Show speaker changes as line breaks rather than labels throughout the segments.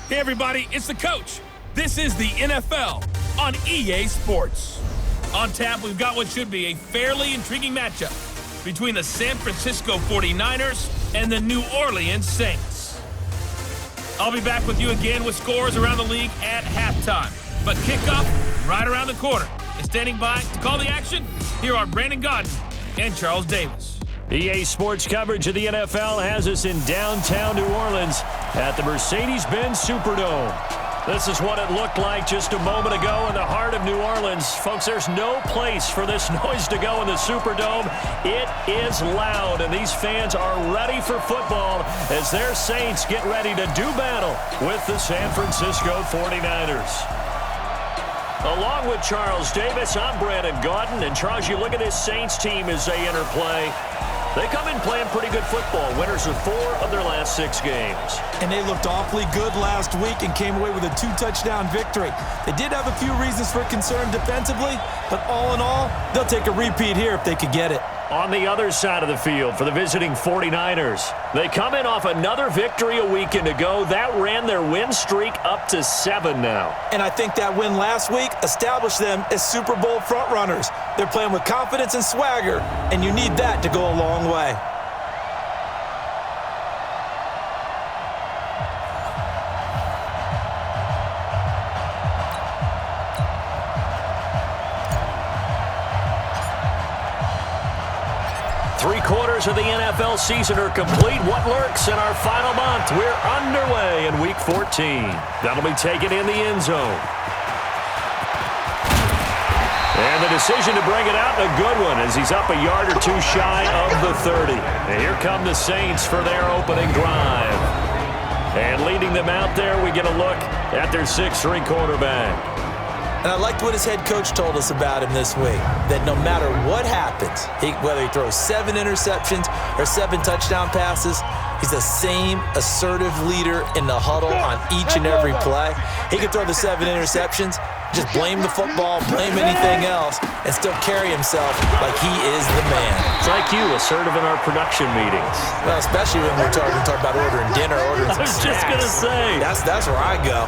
Hey everybody, it's the coach. This is the NFL on EA Sports. On tap, we've got what should be a fairly intriguing matchup between the San Francisco 49ers and the New Orleans Saints. I'll be back with you again with scores around the league at halftime. But kickoff right around the corner. And standing by to call the action, here are Brandon Godden and Charles Davis.
EA Sports coverage of the NFL has us in downtown New Orleans at the Mercedes-Benz Superdome. This is what it looked like just a moment ago in the heart of New Orleans. Folks, there's no place for this noise to go in the Superdome. It is loud, and these fans are ready for football as their Saints get ready to do battle with the San Francisco 49ers. Along with Charles Davis, I'm Brandon Godden. And Charles, you look at this Saints team as they enter play. They come in playing pretty good football. Winners of 4 of their last 6 games.
And they looked awfully good last week and came away with a 2-touchdown victory. They did have a few reasons for concern defensively, but all in all, they'll take a repeat here if they could get it.
On the other side of the field for the visiting 49ers, they come in off another victory a weekend ago. That ran their win streak up to 7 now.
And I think that win last week established them as Super Bowl frontrunners. They're playing with confidence and swagger, and you need that to go a long way.
Three-quarters of the NFL season are complete. What lurks in our final month? We're underway in Week 14. That'll be taken in the end zone. And the decision to bring it out, a good one, as he's up a yard or 2 shy of the 30. And here come the Saints for their opening drive. And leading them out there, we get a look at their 6'3" quarterback.
And I liked what his head coach told us about him this week, that no matter what happens, whether he throws 7 interceptions or 7 touchdown passes, he's the same assertive leader in the huddle on each and every play. He can throw the 7 interceptions, just blame the football, blame anything else, and still carry himself like he is the man.
It's like you, assertive in our production meetings.
Well, especially when we're talking about ordering dinner, ordering some snacks.
I was just going to say.
That's where I go.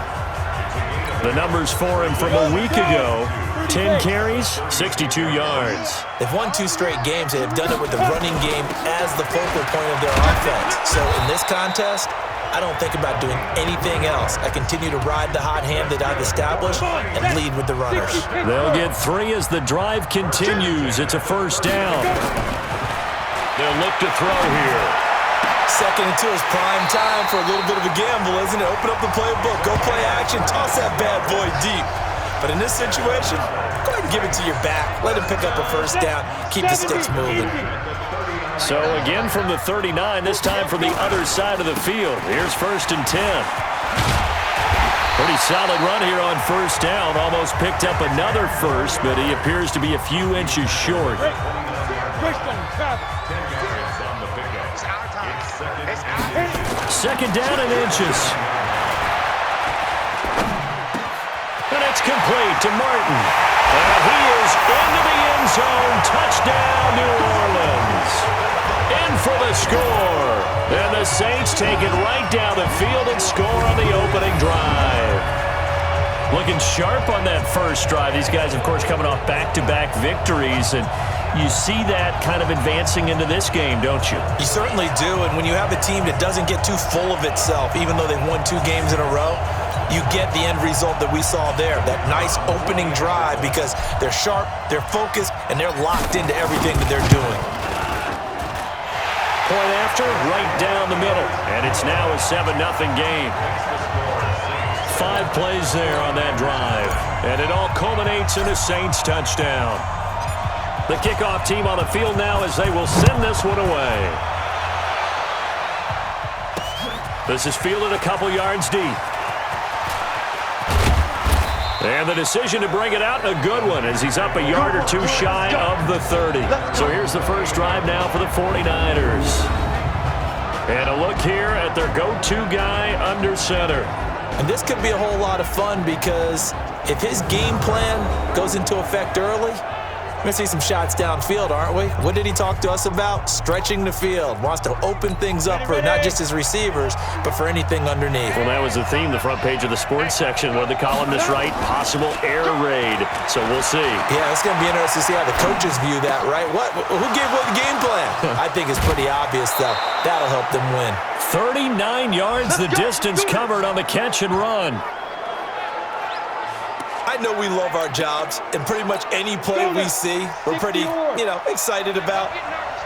The numbers for him from a week ago, 10 carries, 62 yards.
They've won 2 straight games. They have done it with the running game as the focal point of their offense. So in this contest, I don't think about doing anything else. I continue to ride the hot hand that I've established and lead with the runners.
They'll get 3 as the drive continues. It's a first down. They'll look to throw here.
2nd and 2 is prime time for a little bit of a gamble, isn't it? Open up the playbook, go play action, toss that bad boy deep. But in this situation, go ahead and give it to your back. Let him pick up a first down. Keep the sticks moving.
So again from the 39, this time from the other side of the field. Here's 1st and 10. Pretty solid run here on first down. Almost picked up another first, but he appears to be a few inches short. Second down and inches. And it's complete to Martin. And he is into the end zone. Touchdown, New Orleans. In for the score. And the Saints take it right down the field and score on the opening drive. Looking sharp on that first drive. These guys, of course, coming off back-to-back victories. And you see that kind of advancing into this game, don't you?
You certainly do, and when you have a team that doesn't get too full of itself, even though they've won 2 games in a row, you get the end result that we saw there, that nice opening drive, because they're sharp, they're focused, and they're locked into everything that they're doing.
Point after, right down the middle, and it's now a 7-0 game. 5 plays there on that drive, and it all culminates in a Saints touchdown. The kickoff team on the field now as they will send this one away. This is fielded a couple yards deep. And the decision to bring it out, a good one, as he's up a yard or 2 shy of the 30. So here's the first drive now for the 49ers. And a look here at their go-to guy under center.
And this could be a whole lot of fun because if his game plan goes into effect early, We're going to see some shots downfield, aren't we? What did he talk to us about? Stretching the field. Wants to open things up for not just his receivers, but for anything underneath.
Well, that was the theme, the front page of the sports section. What did the columnists write? Possible air raid. So we'll see.
Yeah, it's going to be interesting to see how the coaches view that, right? Who gave what the game plan? I think it's pretty obvious, though. That'll help them win.
39 yards the distance covered on the catch and run.
I know we love our jobs, and pretty much any play we see, we're pretty, excited about.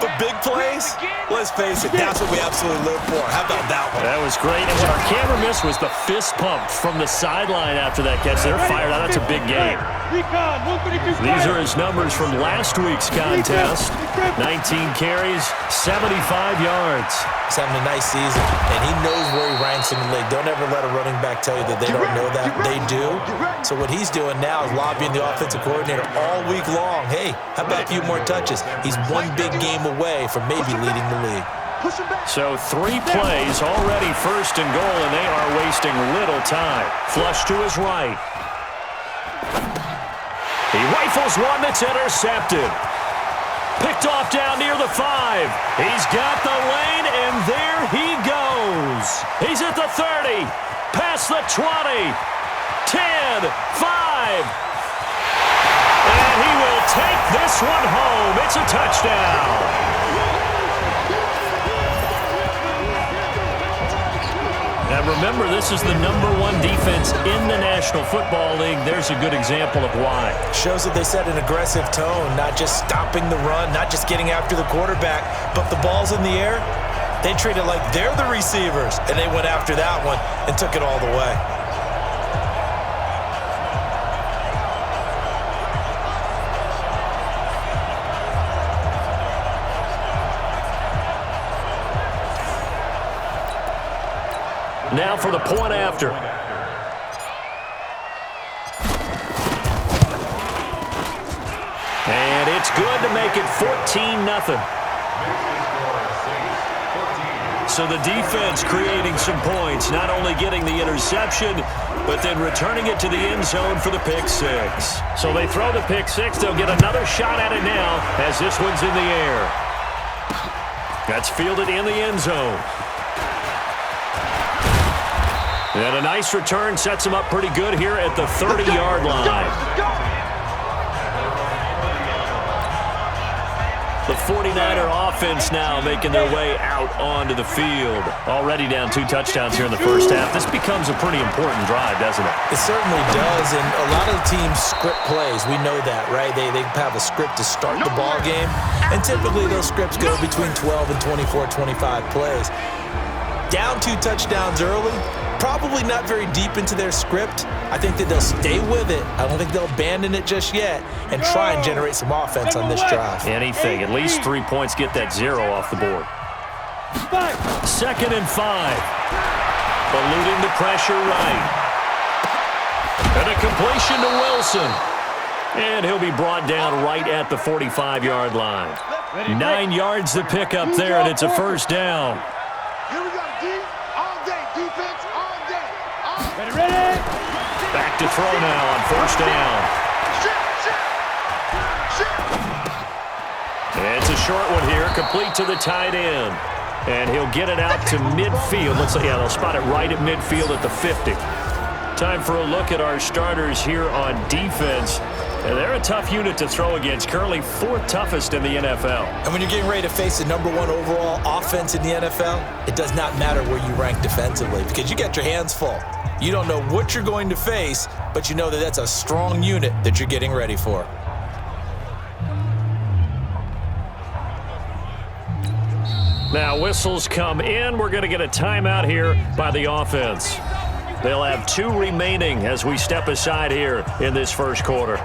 But big plays, let's face it, that's what we absolutely live for. How about that one?
That was great. And our camera miss was the fist pump from the sideline after that catch. They're fired out. That's a big game. These are his numbers from last week's contest. 19 carries, 75 yards.
He's having a nice season, and he knows where he ranks in the league. Don't ever let a running back tell you that they don't know that. They do. So what he's doing now is lobbying the offensive coordinator all week long. Hey, how about a few more touches? He's one big game away from maybe leading the league.
So 3 plays already first and goal, and they are wasting little time. Flush to his right. He rifles one that's intercepted. Picked off down near the 5. He's got the lane, and there he goes. He's at the 30, past the 20, 10, 5. And he will take this one home. It's a touchdown. And remember, this is the #1 defense in the National Football League. There's a good example of why.
Shows that they set an aggressive tone, not just stopping the run, not just getting after the quarterback, but the ball's in the air. They treat it like they're the receivers, and they went after that one and took it all the way.
Now for the point after. And it's good to make it 14-0. So the defense creating some points, not only getting the interception, but then returning it to the end zone for the pick 6. So they throw the pick 6. They'll get another shot at it now as this one's in the air. That's fielded in the end zone. And a nice return sets him up pretty good here at the 30-yard line. The 49er offense now making their way out onto the field. Already down 2 touchdowns here in the first half. This becomes a pretty important drive, doesn't it?
It certainly does, and a lot of the teams script plays. We know that, right? They have a script to start the ball game, and typically those scripts go between 12 and 24, 25 plays. Down 2 touchdowns early, probably not very deep into their script. I think that they'll stay with it. I don't think they'll abandon it just yet and try and generate some offense on this drive.
Anything. At least 3 points get that 0 off the board. 2nd and 5. Eluding the pressure right. And a completion to Wilson. And he'll be brought down right at the 45-yard line. 9 yards to pick up there, and it's a first down.
Here we go, D. All day. Defense, all day. Ready.
Back to throw now on first down. It's a short one here, complete to the tight end. And he'll get it out to midfield. They'll spot it right at midfield at the 50. Time for a look at our starters here on defense. And they're a tough unit to throw against, currently 4th toughest in the NFL.
And when you're getting ready to face the #1 overall offense in the NFL, it does not matter where you rank defensively because you got your hands full. You don't know what you're going to face, but you know that that's a strong unit that you're getting ready for.
Now whistles come in. We're going to get a timeout here by the offense. They'll have 2 remaining as we step aside here in this first quarter.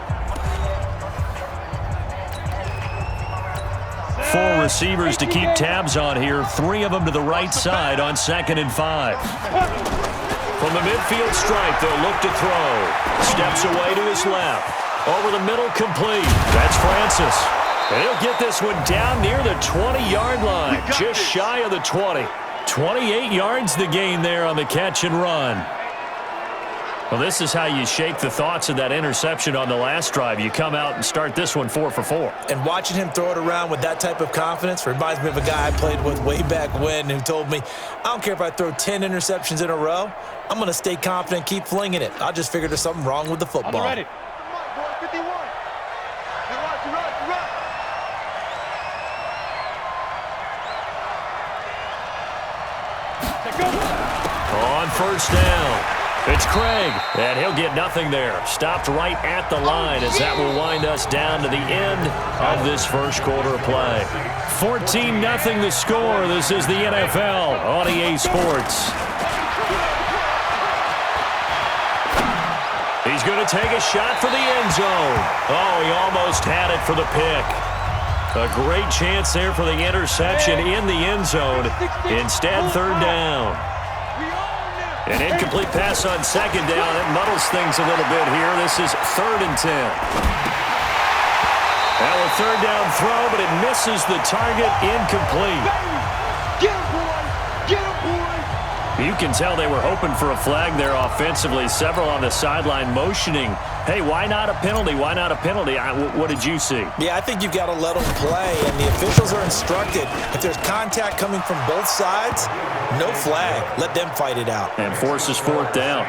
4 receivers to keep tabs on here. 3 of them to the right side on 2nd and 5. From the midfield stripe, they'll look to throw. Steps away to his left. Over the middle, complete. That's Francis. And he'll get this one down near the 20-yard line, just shy of the 20. 28 yards the gain there on the catch and run. Well, this is how you shake the thoughts of that interception on the last drive. You come out and start this one 4 for 4.
And watching him throw it around with that type of confidence reminds me of a guy I played with way back when who told me, I don't care if I throw 10 interceptions in a row, I'm going to stay confident, keep flinging it. I just figured there's something wrong with the football.
I'm ready. 51.
On first down, it's Craig, and he'll get nothing there. Stopped right at the line as that will wind us down to the end of this first quarter of play. 14-0 the score. This is the NFL on EA Sports. He's going to take a shot for the end zone. Oh, he almost had it for the pick. A great chance there for the interception in the end zone. Instead, third down. An incomplete pass on second down. It muddles things a little bit here. This is 3rd and 10. Now a third down throw, but it misses the target. Incomplete.
Get him, boy! Get him, boy!
You can tell they were hoping for a flag there offensively. Several on the sideline motioning. Hey, why not a penalty? Why not a penalty? What did you see?
Yeah, I think you've got to let them play, and the officials are instructed. If there's contact coming from both sides, no flag. Let them fight it out.
And forces 4th down.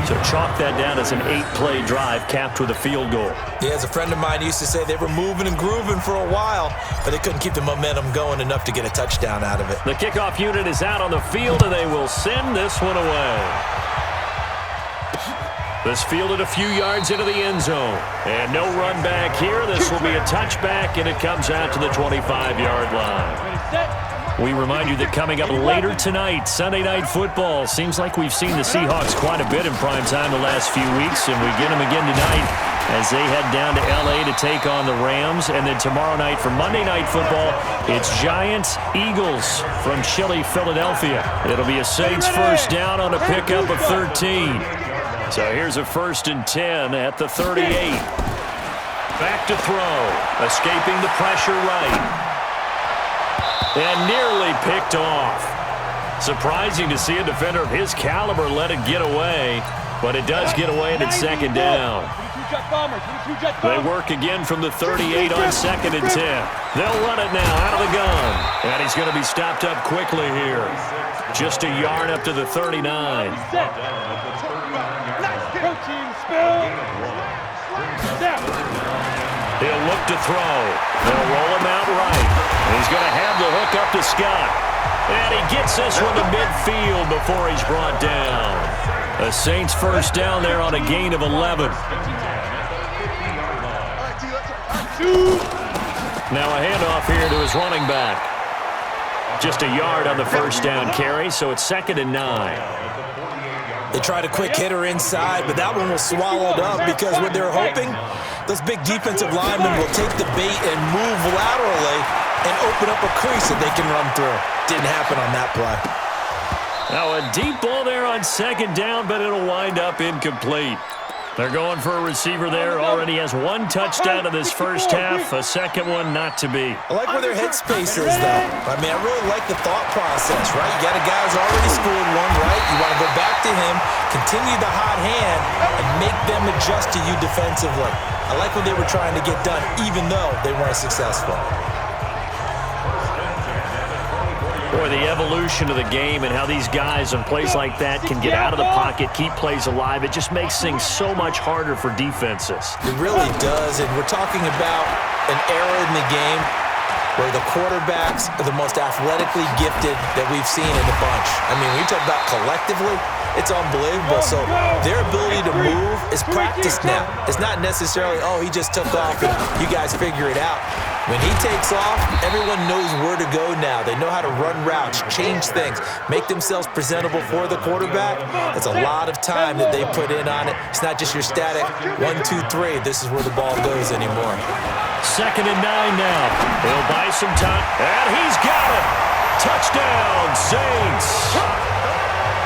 So chalk that down as an 8-play drive capped with a field goal.
Yeah, as a friend of mine used to say, they were moving and grooving for a while, but they couldn't keep the momentum going enough to get a touchdown out of it.
The kickoff unit is out on the field, and they will send this one away. This fielded a few yards into the end zone. And no run back here. This will be a touchback, and it comes out to the 25-yard line. We remind you that coming up later tonight, Sunday Night Football. Seems like we've seen the Seahawks quite a bit in prime time the last few weeks, and we get them again tonight as they head down to L.A. to take on the Rams. And then tomorrow night for Monday Night Football, it's Giants-Eagles from Chile, Philadelphia. It'll be a Saints first down on a pickup of 13. So here's a 1st and 10 at the 38. Back to throw. Escaping the pressure right. And nearly picked off. Surprising to see a defender of his caliber let it get away, but it does get away and it's 2nd down. They work again from the 38 on 2nd and 10. They'll run it now out of the gun. And he's going to be stopped up quickly here. Just a yard up to the 39. He'll look to throw. They'll roll him out right. He's going to have the hook up to Scott. And he gets this one to midfield before he's brought down. The Saints first down there on a gain of 11. Now a handoff here to his running back. Just a yard on the first down carry, so it's 2nd and 9.
They tried a quick hitter inside, but that one was swallowed up because what they're hoping, those big defensive linemen will take the bait and move laterally and open up a crease that they can run through. Didn't happen on that play.
Now a deep ball there on 2nd down, but it'll wind up incomplete. They're going for a receiver there. Already has 1 touchdown in this first half. A second one not to be.
I like where their headspace is, though. I mean, I really like the thought process, right? You got a guy who's already scored one, right? You want to go back to him, continue the hot hand, and make them adjust to you defensively. I like what they were trying to get done, even though they weren't successful.
Boy, the evolution of the game and how these guys on plays like that can get out of the pocket, keep plays alive, it just makes things so much harder for defenses.
It really does, and we're talking about an era in the game where the quarterbacks are the most athletically gifted that we've seen in the bunch. I mean, when you talk about collectively, it's unbelievable. So their ability to move is practiced now. It's not necessarily, oh, he just took off and you guys figure it out. When he takes off, everyone knows where to go now. They know how to run routes, change things, make themselves presentable for the quarterback. It's a lot of time that they put in on it. It's not just your static 1, 2, 3. This is where the ball goes anymore.
2nd and 9 now. He'll buy some time, and he's got it. Touchdown, Saints.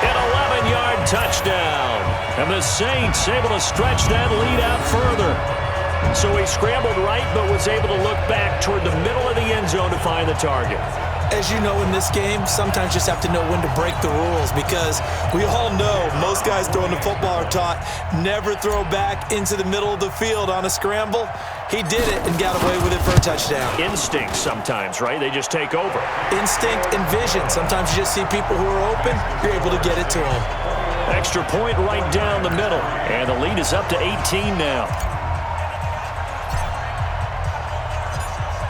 An 11-yard touchdown. And the Saints able to stretch that lead out further. So he scrambled right, but was able to look back toward the middle of the end zone to find the target.
As you know, in this game, sometimes you just have to know when to break the rules, because we all know most guys throwing the football are taught never throw back into the middle of the field on a scramble. He did it and got away with it for a touchdown.
Instinct sometimes, right? They just take over.
Instinct and vision. Sometimes you just see people who are open, you're able to get it to them.
Extra point right down the middle. And the lead is up to 18 now.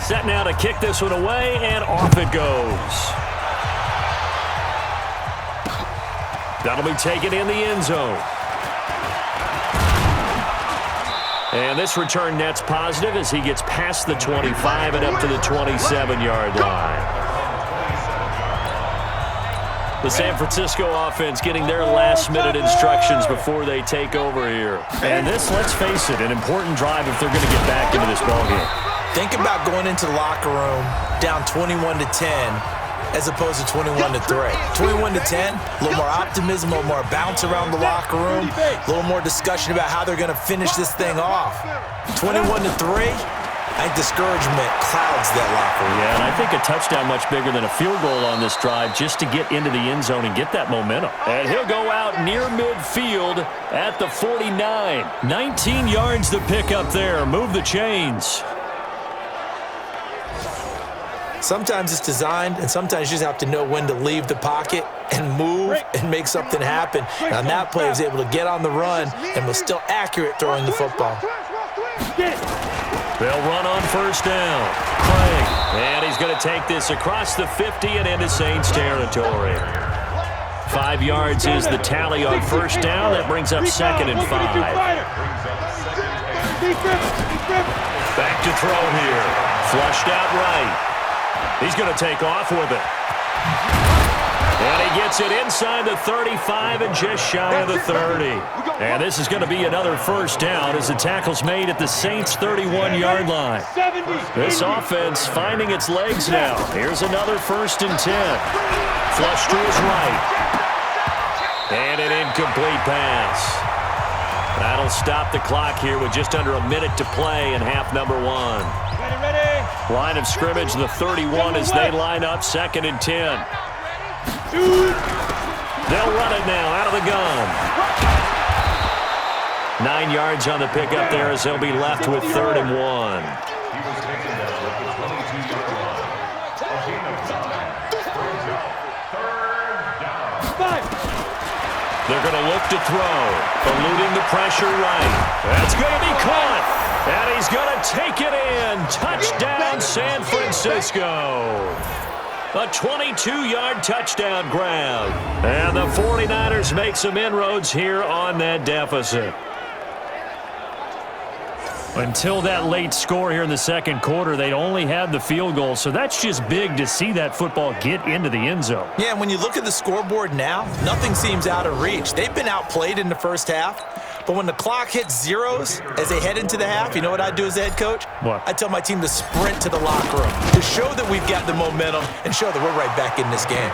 Set now to kick this one away, and off it goes. That'll be taken in the end zone. And this return net's positive as he gets past the 25 and up to the 27-yard line. The San Francisco offense getting their last-minute instructions before they take over here. And this, let's face it, an important drive if they're going to get back into this ballgame.
Think about going into the locker room down 21-10 as opposed to 21-3. 21-10, a little more optimism, a little more bounce around the locker room, a little more discussion about how they're going to finish this thing off. 21-3, I think discouragement clouds that locker room.
Yeah, and I think a touchdown much bigger than a field goal on this drive just to get into the end zone and get that momentum. And he'll go out near midfield at the 49. 19 yards to pick up there. Move the chains.
Sometimes it's designed, and sometimes you just have to know when to leave the pocket and move and make something happen. And on that play, he was able to get on the run and was still accurate throwing the football.
They'll run on first down. Craig, and he's going to take this across the 50 and into Saints territory. 5 yards is the tally on first down. That brings up 2nd and 5. Back to throw here. Flushed out right. He's going to take off with it. And he gets it inside the 35 and just shy of the 30. And this is going to be another first down as the tackle's made at the Saints' 31-yard line. This offense finding its legs now. Here's another 1st and 10. Flush to his right. And an incomplete pass. That'll stop the clock here with just under a minute to play in half number 1. Line of scrimmage, the 31 as they line up, 2nd and 10. They'll run it now out of the gun. 9 yards on the pickup there as they'll be left with 3rd and 1. They're going to look to throw, eluding the pressure right. That's going to be caught. And he's going to take it in. Touchdown, San Francisco. A 22-yard touchdown grab. And the 49ers make some inroads here on that deficit. Until that late score here in the second quarter, they'd only had the field goal, so that's just big to see that football get into the end zone.
Yeah, and when you look at the scoreboard now, nothing seems out of reach. They've been outplayed in the first half, but when the clock hits zeros as they head into the half, you know what I do as the head coach?
What?
I tell my team to sprint to the locker room to show that we've got the momentum and show that we're right back in this game.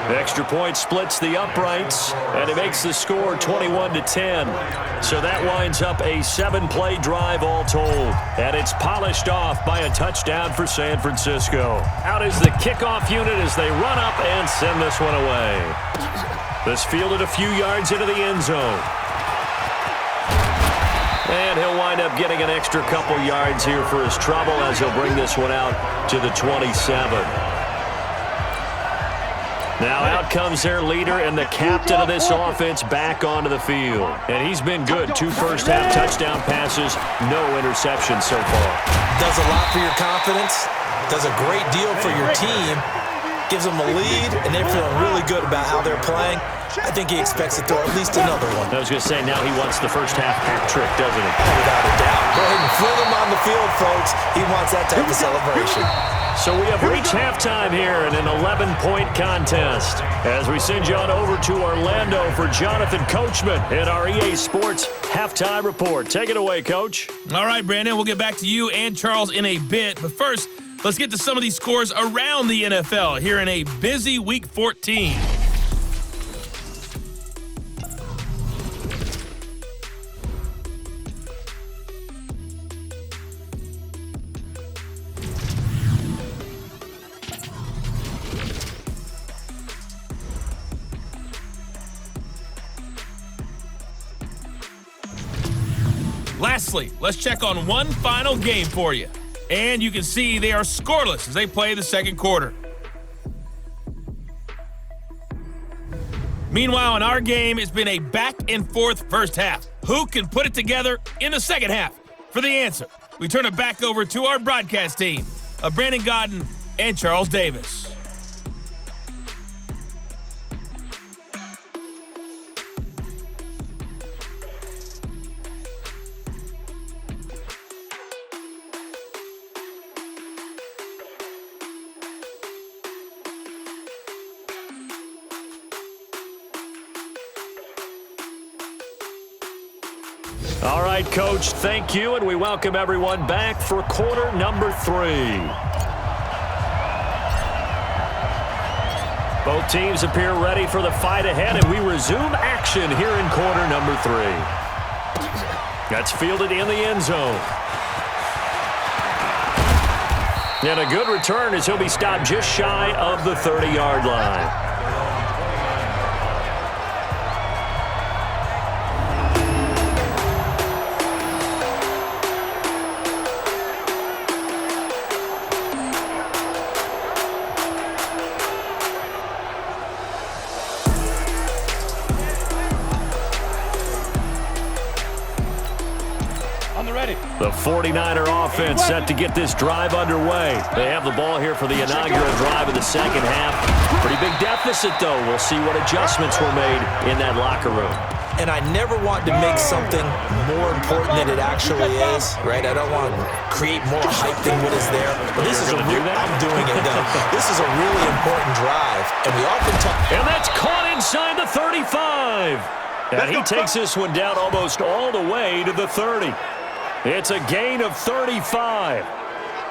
The extra point splits the uprights, and it makes the score 21-10. So that winds up a 7-play drive all told. And it's polished off by a touchdown for San Francisco. Out is the kickoff unit as they run up and send this one away. This fielded a few yards into the end zone. And he'll wind up getting an extra couple yards here for his trouble as he'll bring this one out to the 27. Now out comes their leader and the captain of this offense back onto the field. And he's been good. 2 first-half touchdown passes, no interceptions so far.
Does a lot for your confidence, does a great deal for your team, gives them a lead, and they're feeling really good about how they're playing. I think he expects to throw at least another one.
I was going to say, now he wants the first-half hat trick, doesn't he?
Oh, without a doubt. Go ahead and fling him on the field, folks. He wants that type of celebration.
So we have reached halftime here in an 11-point contest as we send you on over to Orlando for Jonathan Coachman in our EA Sports Halftime Report. Take it away, Coach.
All right, Brandon, we'll get back to you and Charles in a bit. But first, let's get to some of these scores around the NFL here in a busy Week 14. Lastly, let's check on one final game for you. And you can see they are scoreless as they play the second quarter. Meanwhile, in our game, it's been a back-and-forth first half. Who can put it together in the second half? For the answer, we turn it back over to our broadcast team of Brandon Godden and Charles Davis.
All right, Coach, thank you, and we welcome everyone back for quarter number 3. Both teams appear ready for the fight ahead, and we resume action here in quarter number 3. That's fielded in the end zone. And a good return as he'll be stopped just shy of the 30-yard line. The 49er offense set to get this drive underway. They have the ball here for the inaugural drive of the second half. Pretty big deficit, though. We'll see what adjustments were made in that locker room.
And I never want to make something more important than it actually is, right? I don't want to create more hype than what is there. But this is I'm doing it, though. This is a really important drive, and we often talk.
And that's caught inside the 35. And he takes this one down almost all the way to the 30. It's a gain of 35.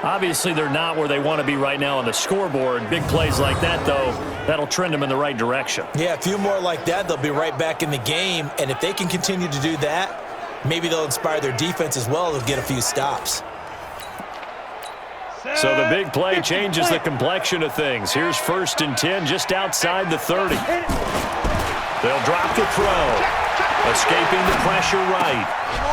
Obviously, they're not where they want to be right now on the scoreboard. Big plays like that, though, that'll trend them in the right direction.
Yeah, a few more like that, they'll be right back in the game. And if they can continue to do that, maybe they'll inspire their defense as well to get a few stops.
So the big play changes the complexion of things. Here's 1st and 10 just outside the 30. They'll drop the throw. Escaping the pressure right.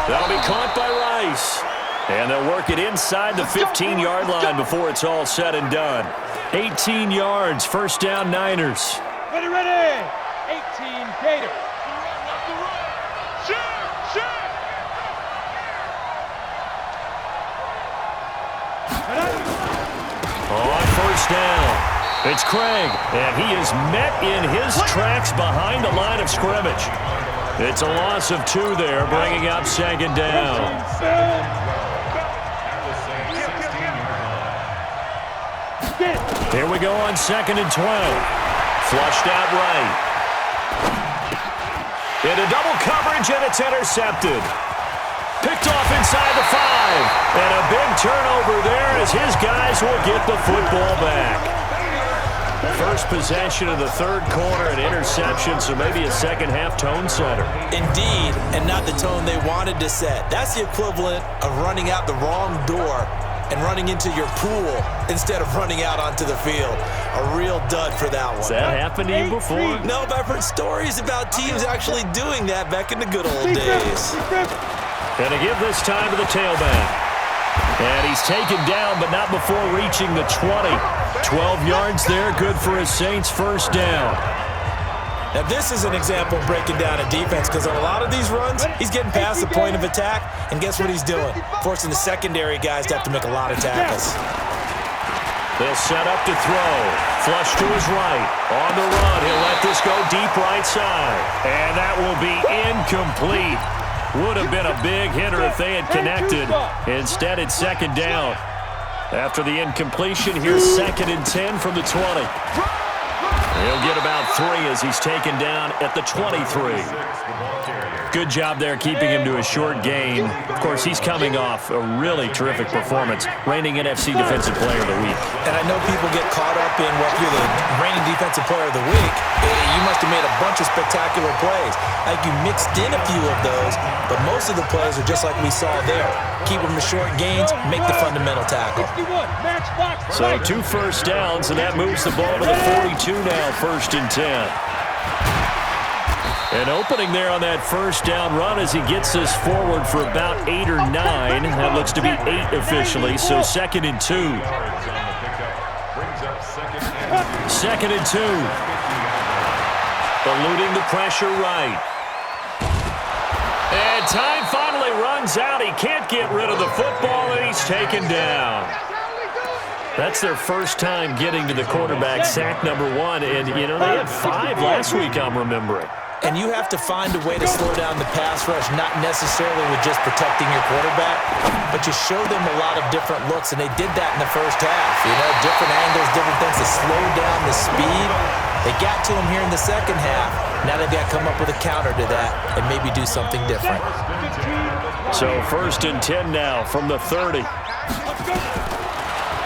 That'll be caught by Rice. And they'll work it inside the 15-yard line before it's all said and done. 18 yards, first down Niners.
Ready, 18 Gators.
On first down, it's Craig, and he is met in his tracks behind the line of scrimmage. It's a loss of 2 there, bringing up second down. Here we go on 2nd and 12. Flushed out right. Into double coverage, and it's intercepted. Picked off inside the 5. And a big turnover there as his guys will get the football back. First possession of the third quarter, an interception, so maybe a second-half tone setter.
Indeed, and not the tone they wanted to set. That's the equivalent of running out the wrong door and running into your pool instead of running out onto the field. A real dud for that one.
Has that happened to you before?
No, but I've heard stories about teams actually doing that back in the good old days.
Gonna give this time to the tailback. And he's taken down, but not before reaching the 20. 12 yards there, good for his Saints first down.
Now this is an example of breaking down a defense, because on a lot of these runs, he's getting past the point of attack, and guess what he's doing? Forcing the secondary guys to have to make a lot of tackles.
They'll set up to throw. Flush to his right. On the run, he'll let this go deep right side. And that will be incomplete. Would have been a big hitter if they had connected. Instead, it's second down. After the incompletion, here's 2nd and 10 from the 20. He'll get about 3 as he's taken down at the 23. Good job there keeping him to a short gain. Of course, he's coming off a really terrific performance, reigning NFC Defensive Player of the Week.
And I know people get caught up in what you're the reigning Defensive Player of the Week. You must have made a bunch of spectacular plays. Like you mixed in a few of those, but most of the plays are just like we saw there. Keep them to short gains, make the fundamental tackle.
So 2 first downs, and that moves the ball to the 42 now, 1st and 10. An opening there on that first down run as he gets us forward for about 8 or 9. That looks to be 8 officially, so 2nd and 2. 2nd and 2. Eluding the pressure right. And time finally runs out. He can't get rid of the football, and he's taken down. That's their first time getting to the quarterback, sack number 1. And, you know, they had 5 last week, I'm remembering.
And you have to find a way to slow down the pass rush, not necessarily with just protecting your quarterback, but you show them a lot of different looks, and they did that in the first half. You know, different angles, different things to slow down the speed. They got to him here in the second half. Now they've got to come up with a counter to that and maybe do something different.
So 1st and 10 now from the 30.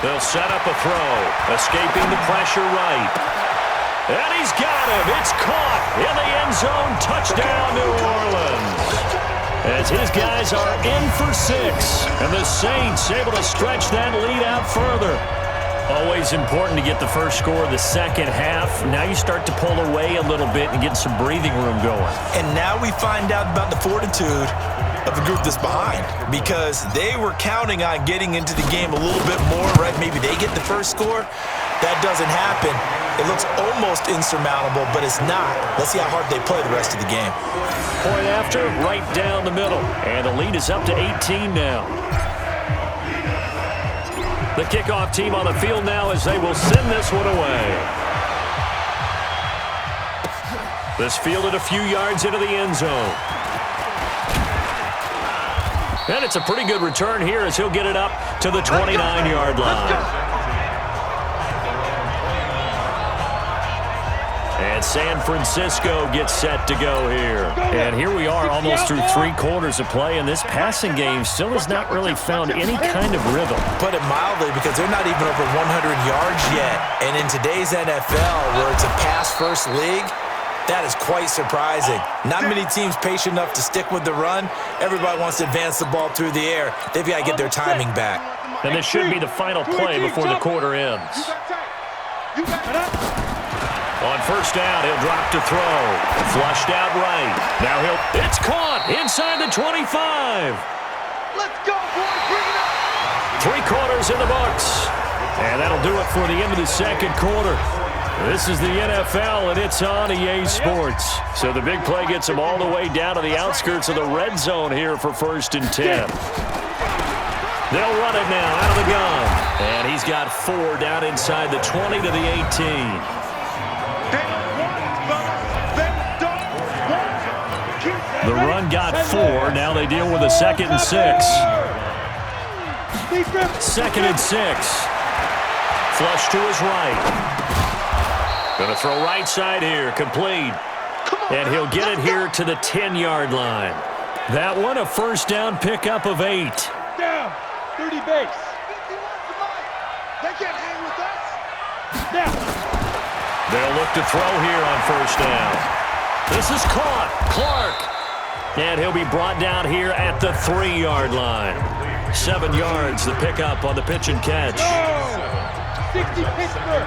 They'll set up a throw, escaping the pressure right. And he's got him. It's caught in the end zone. Touchdown, New Orleans. As his guys are in for 6. And the Saints able to stretch that lead out further. Always important to get the first score of the second half. Now you start to pull away a little bit and get some breathing room going.
And now we find out about the fortitude of the group that's behind, because they were counting on getting into the game a little bit more, right? Maybe they get the first score. That doesn't happen. It looks almost insurmountable, but it's not. Let's see how hard they play the rest of the game.
Point after, right down the middle. And the lead is up to 18 now. The kickoff team on the field now as they will send this one away. This fielded a few yards into the end zone. And it's a pretty good return here as he'll get it up to the 29-yard line. And San Francisco gets set to go here. And here we are almost through 3 quarters of play, and this passing game still has not really found any kind of rhythm.
Put it mildly, because they're not even over 100 yards yet. And in today's NFL, where it's a pass-first league, that is quite surprising. Not many teams patient enough to stick with the run. Everybody wants to advance the ball through the air. They've got to get their timing back.
And this should be the final play before the quarter ends. On first down, he'll drop to throw. Flushed out right. Now it's caught inside the 25.
Let's go, boys. Bring it up.
3 quarters in the books. And that'll do it for the end of the second quarter. This is the NFL, and it's on EA Sports. So the big play gets him all the way down to the outskirts of the red zone here for 1st and 10. They'll run it now out of the gun. And he's got 4 down inside the 20 to the 18. The run got 4. Now they deal with a 2nd and 6. 2nd and 6. Flush to his right. Going to throw right side here. Complete. And he'll get it here to the 10-yard line. That one a first down pickup of 8.
Down. 30 base. They can't hang with us. Now.
They'll look to throw here on first down. This is caught. Clark. And he'll be brought down here at the 3-yard line. 7 yards, the pickup on the pitch and catch.
60 Pittsburgh.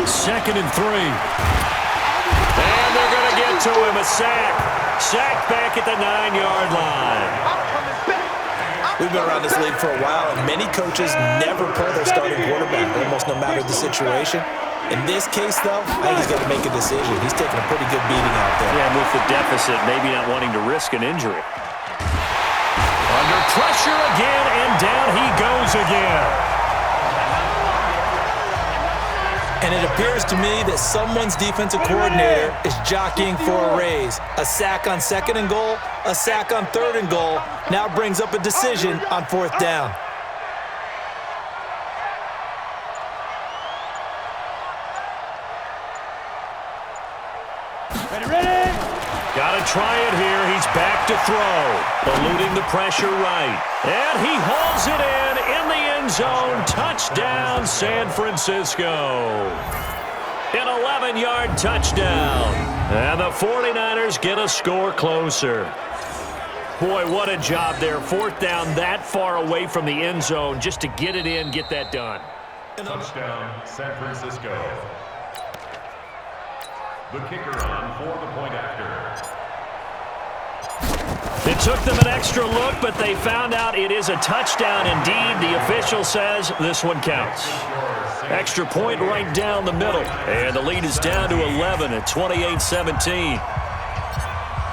2nd and 3. And they're going to get to him. A sack. Sack back at the 9-yard line.
We've been around this league for a while, and many coaches never pull their starting quarterback, almost no matter the situation. In this case, though, I think he's got to make a decision. He's taking a pretty good beating out there.
Yeah, and with the deficit, maybe not wanting to risk an injury. Under pressure again, and down he goes again.
And it appears to me that someone's defensive coordinator is jockeying for a raise. A sack on 2nd and goal, a sack on 3rd and goal, now brings up a decision on 4th down.
Ready?
Got to try it here. He's back to throw. Eluding the pressure right. And he hauls it in the end zone. Touchdown, San Francisco. An 11-yard touchdown. And the 49ers get a score closer. Boy, what a job there. 4th down that far away from the end zone just to get it in, get that done.
Touchdown, San Francisco. the kicker on for the point after.
It took them an extra look, but they found out it is a touchdown indeed. The official says this one counts. Extra point right down the middle. And the lead is down to 11 at 28-17.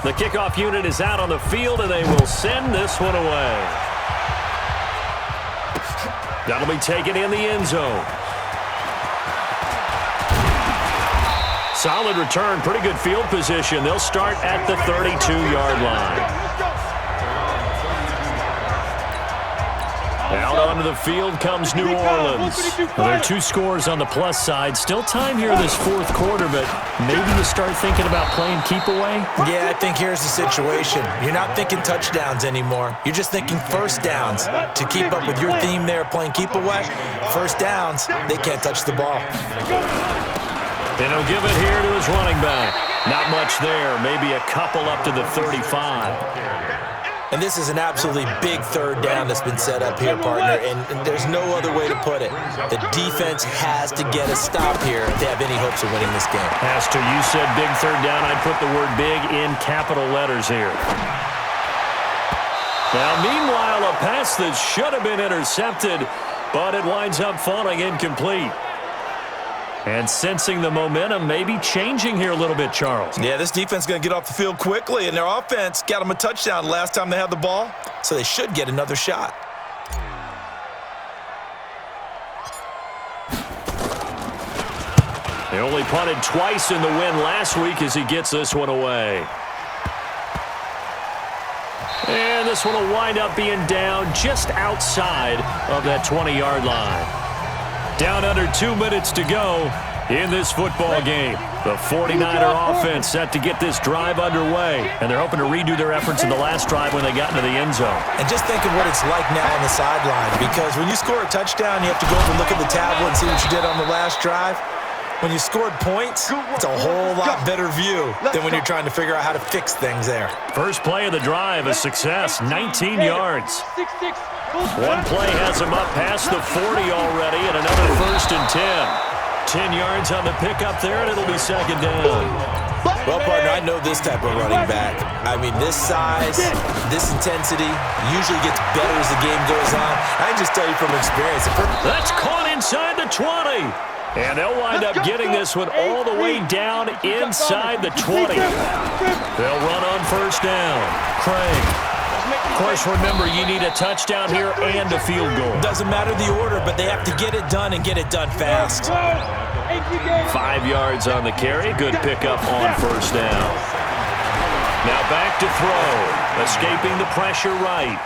The kickoff unit is out on the field, and they will send this one away. That'll be taken in the end zone. Solid return, pretty good field position. They'll start at the 32-yard line. Out onto the field comes New Orleans. Well, there are 2 scores on the plus side. Still time here this fourth quarter, but maybe you start thinking about playing keep away?
Yeah, I think here's the situation. You're not thinking touchdowns anymore. You're just thinking first downs. To keep up with your theme there, playing keep away, first downs, they can't touch the ball.
And he'll give it here to his running back. Not much there, maybe a couple up to the 35.
And this is an absolutely big third down that's been set up here, partner, and there's no other way to put it. The defense has to get a stop here if they have any hopes of winning this game.
Has to. You said big third down. I'd put the word big in capital letters here. Now, meanwhile, a pass that should have been intercepted, but it winds up falling incomplete. And sensing the momentum, maybe changing here a little bit, Charles.
Yeah, this defense is going to get off the field quickly, and their offense got them a touchdown last time they had the ball, so they should get another shot.
They only punted twice in the win last week as he gets this one away. And this one will wind up being down just outside of that 20-yard line. Down under 2 minutes to go in this football game. The 49er offense set to get this drive underway, and they're hoping to redo their efforts in the last drive when they got into the end zone.
And just think of what it's like now on the sideline, because when you score a touchdown, you have to go over and look at the tablet and see what you did on the last drive. When you scored points, it's a whole lot better view than when you're trying to figure out how to fix things there.
First play of the drive, a success, 19 yards. One play has him up past the 40 already, and another 1st and 10. 10 yards on the pickup there, and it'll be second down.
Well, partner, I know this type of running back. I mean, this size, this intensity usually gets better as the game goes on. I can just tell you from experience.
That's caught inside the 20. And they'll wind up getting this one all the way down inside the 20. They'll run on first down. Craig. Of course, remember, you need a touchdown here and a field goal.
Doesn't matter the order, but they have to get it done and get it done fast.
5 yards on the carry. Good pickup on first down. Now back to throw. Escaping the pressure right.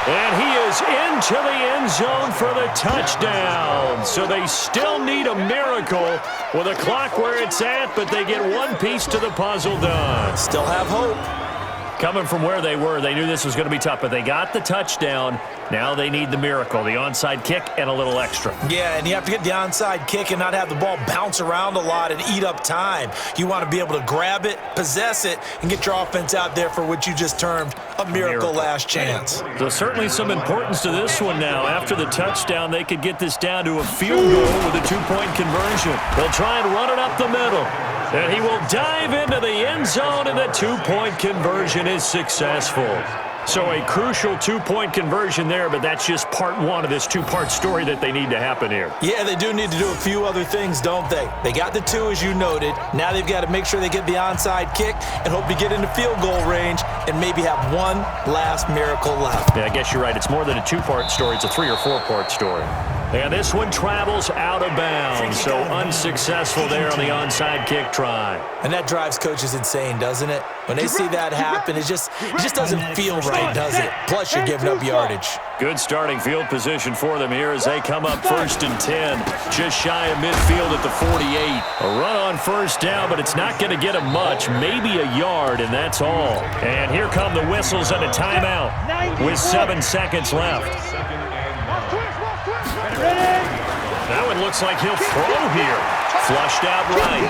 And he is into the end zone for the touchdown. So they still need a miracle with a clock where it's at, but they get one piece to the puzzle done.
Still have hope.
Coming from where they were, they knew this was going to be tough, but they got the touchdown. Now they need the miracle, the onside kick and a little extra.
Yeah, and you have to get the onside kick and not have the ball bounce around a lot and eat up time. You want to be able to grab it, possess it, and get your offense out there for what you just termed a miracle last chance.
So certainly some importance to this one now. After the touchdown, they could get this down to a field goal with a 2-point conversion. They'll try and run it up the middle. And he will dive into the end zone, and the 2-point conversion is successful. So a crucial 2-point conversion there, but that's just part one of this 2-part story that they need to happen here.
Yeah, they do need to do a few other things, don't they? They got the 2, as you noted. Now they've got to make sure they get the onside kick and hope to get into field goal range and maybe have one last miracle left.
Yeah, I guess you're right. It's more than a 2-part story. It's a 3- or 4-part story. And this one travels out of bounds, so unsuccessful there on the onside kick try.
And that drives coaches insane, doesn't it? When they see that happen, it just doesn't feel right, does it? Plus, you're giving up yardage.
Good starting field position for them here as they come up 1st and 10, just shy of midfield at the 48. A run on first down, but it's not going to get them much, maybe a yard, and that's all. And here come the whistles and a timeout with 7 seconds left. Now it looks like he'll throw here. Flushed out right.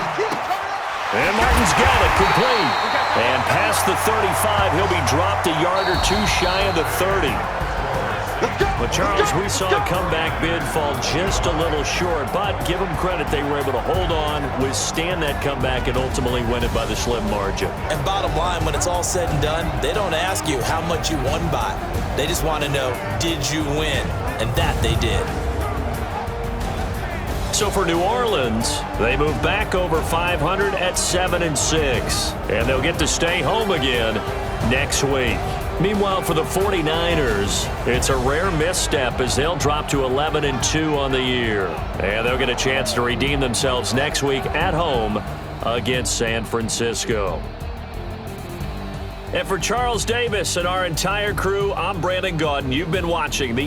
And Martin's got it complete. And past the 35, he'll be dropped a yard or two shy of the 30. Well, Charles, we saw a comeback bid fall just a little short, but give them credit, they were able to hold on, withstand that comeback, and ultimately win it by the slim margin.
And bottom line, when it's all said and done, they don't ask you how much you won by. They just want to know, did you win? And that they did.
So for New Orleans, they move back over 500 at 7-6, and they'll get to stay home again next week. Meanwhile, for the 49ers, it's a rare misstep as they'll drop to 11-2 on the year. And they'll get a chance to redeem themselves next week at home against San Francisco. And for Charles Davis and our entire crew, I'm Brandon Gaudin. You've been watching the